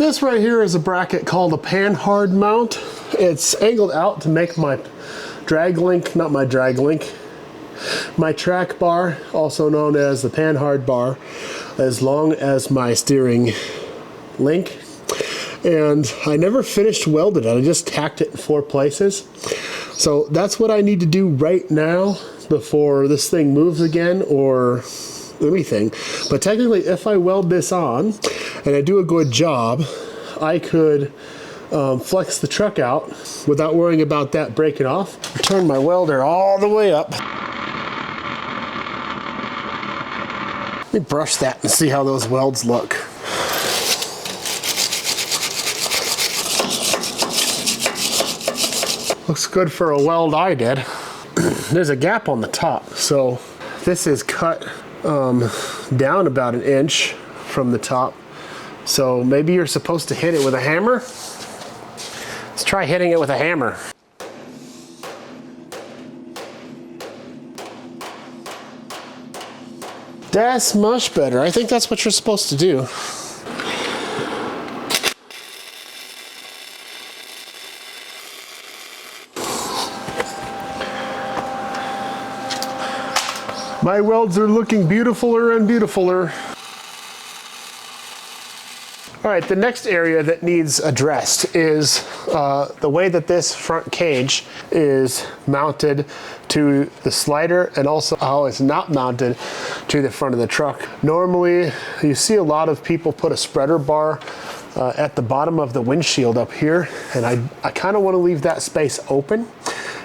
This right here is a bracket called a panhard mount. It's angled out to make my drag link, not my drag link, my track bar, also known as the panhard bar, as long as my steering link. And I never finished welded it. I just tacked it in 4 places. So that's what I need to do right now before this thing moves again or anything. But technically, if I weld this on and I do a good job, I could flex the truck out without worrying about that breaking off. Turn my welder all the way up. Let me brush that and see how those welds look. Looks good for a weld I did. There's a gap on the top, so this is cut down about 1 inch from the top. So maybe you're supposed to hit it with a hammer. Let's try hitting it with a hammer. That's much better. I think that's what you're supposed to do. My welds are looking beautifuler and beautifuler. All right, the next area that needs addressed is the way that this front cage is mounted to the slider, and also how it's not mounted to the front of the truck. Normally, you see a lot of people put a spreader bar at the bottom of the windshield up here, and I kind of want to leave that space open.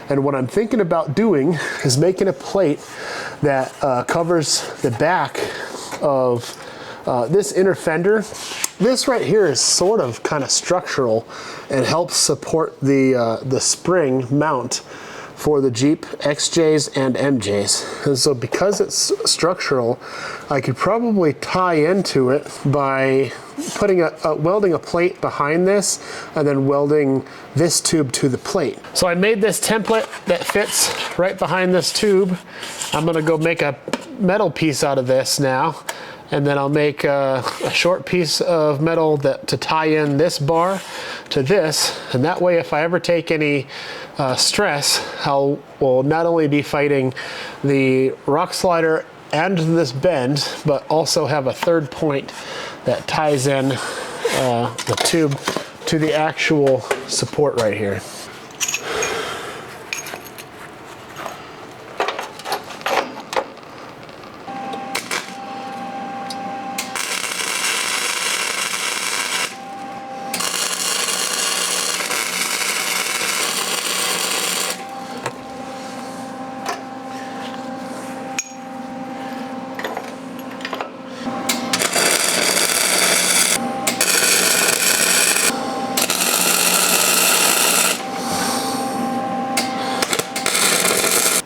And what I'm thinking about doing is making a plate that covers the back of this inner fender. This right here is sort of kind of structural and helps support the spring mount for the Jeep XJs and MJs. And so because it's structural, I could probably tie into it by putting welding a plate behind this and then welding this tube to the plate. So I made this template that fits right behind this tube. I'm gonna go make a metal piece out of this now, and then I'll make a short piece of metal to tie in this bar to this, and that way if I ever take any stress, will not only be fighting the rock slider and this bend, but also have a third point that ties in the tube to the actual support right here.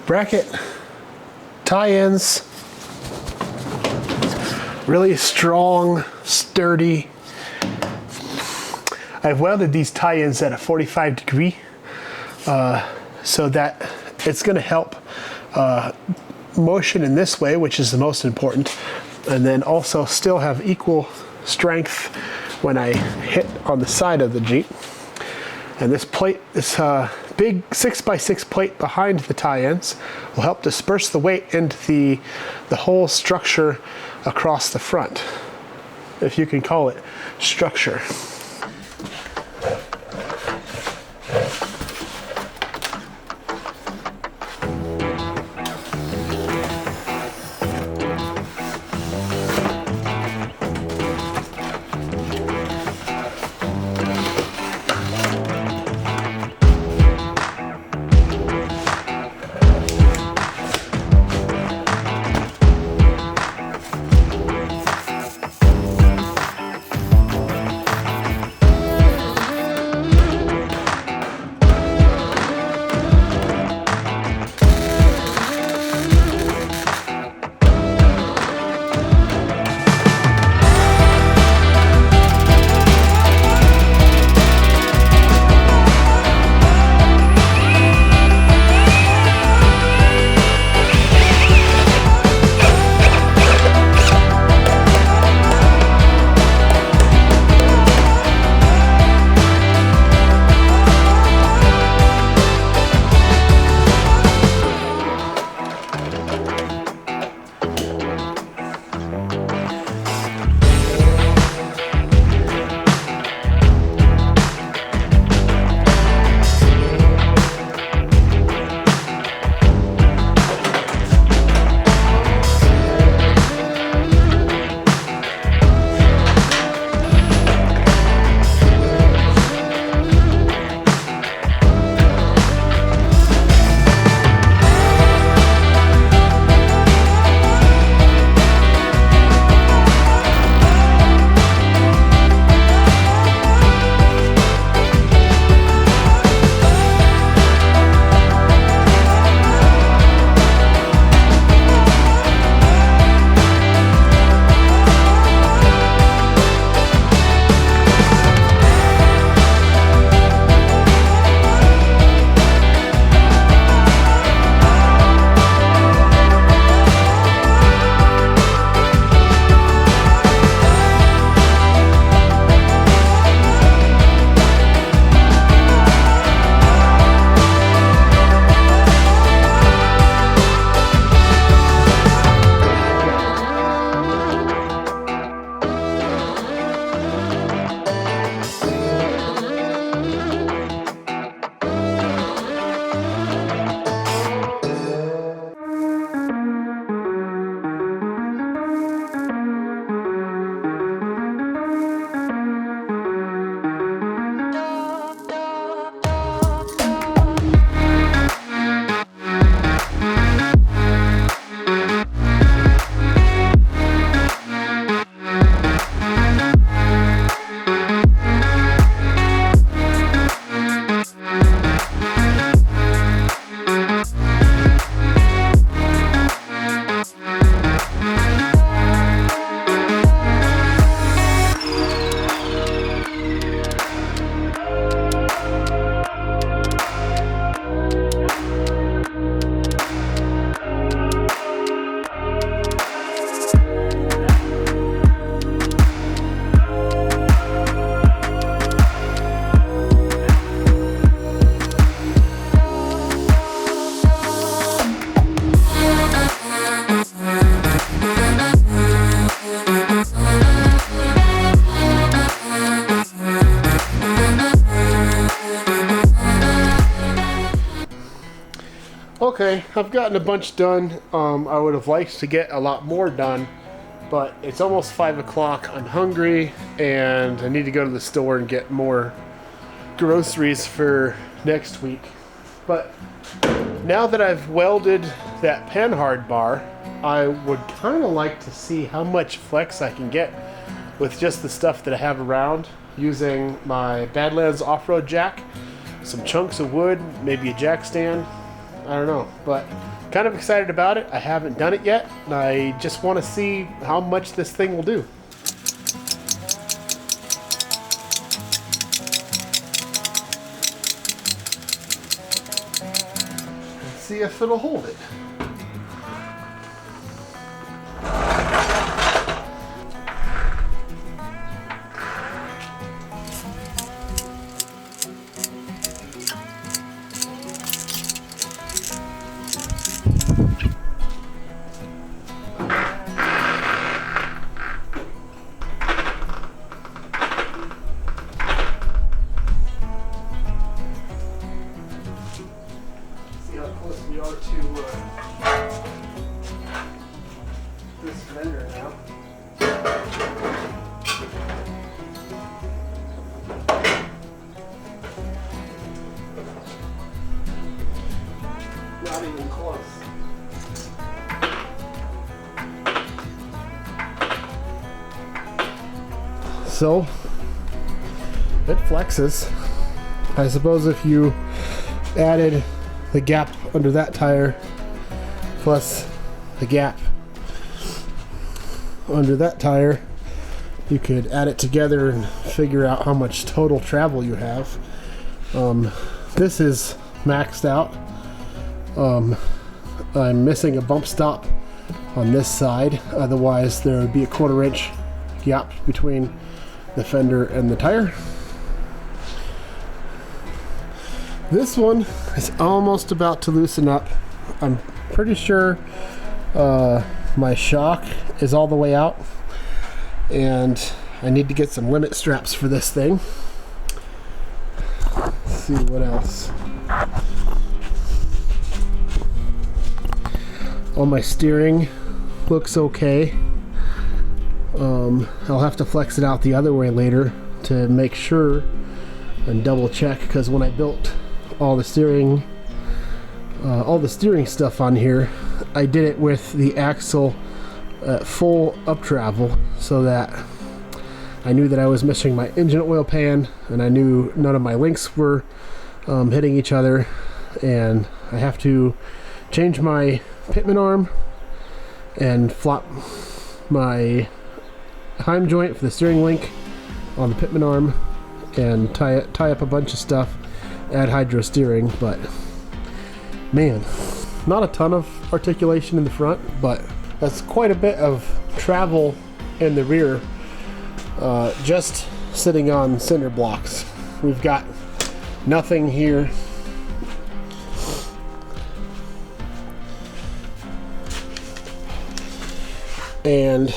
Bracket tie-ins, really strong, sturdy. I've welded these tie-ins at a 45 degree so that it's going to help motion in this way, which is the most important, and then also still have equal strength when I hit on the side of the Jeep. And this plate, this big 6x6 plate behind the tie-ins will help disperse the weight into the whole structure across the front, if you can call it structure. Okay, I've gotten a bunch done. I would have liked to get a lot more done, but it's almost 5 o'clock. I'm hungry and I need to go to the store and get more groceries for next week. But now that I've welded that panhard bar, I would kind of like to see how much flex I can get with just the stuff that I have around, using my Badlands off-road jack, some chunks of wood, maybe a jack stand. I don't know, but kind of excited about it. I haven't done it yet, and I just want to see how much this thing will do. Let's see if it'll hold it. We are to this fender now. Not even close. So it flexes. I suppose if you added the gap under that tire plus the gap under that tire, you could add it together and figure out how much total travel you have. This is maxed out. I'm missing a bump stop on this side, otherwise there would be a 1/4 inch gap between the fender and the tire. This one is almost about to loosen up. I'm pretty sure my shock is all the way out, and I need to get some limit straps for this thing. Let's see what else. All my steering looks okay. I'll have to flex it out the other way later to make sure and double check, because when I built all the steering stuff on here, I did it with the axle at full up travel, so that I knew that I was missing my engine oil pan, and I knew none of my links were hitting each other, and I have to change my pitman arm and flop my heim joint for the steering link on the pitman arm and tie up a bunch of stuff, add hydro steering. But man, not a ton of articulation in the front, but that's quite a bit of travel in the rear, just sitting on cinder blocks. We've got nothing here. And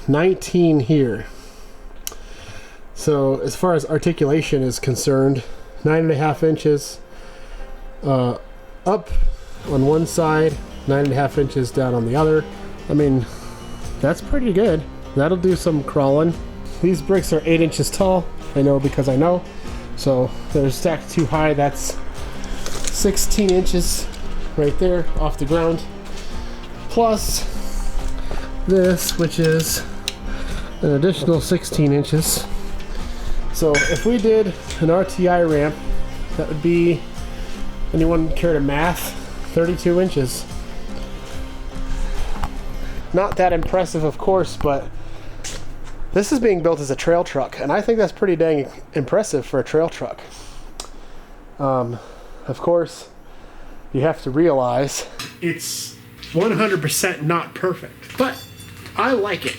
19 here. So as far as articulation is concerned, 9.5 inches up on one side, 9.5 inches down on the other. I mean, that's pretty good. That'll do some crawling. These bricks are 8 inches tall. I know because I know. So they're stacked too high. That's 16 inches right there off the ground. Plus this, which is an additional 16 inches. So if we did an RTI ramp, that would be, anyone care to math, 32 inches. Not that impressive, of course, but this is being built as a trail truck, and I think that's pretty dang impressive for a trail truck. Of course, you have to realize it's 100% not perfect, but I like it.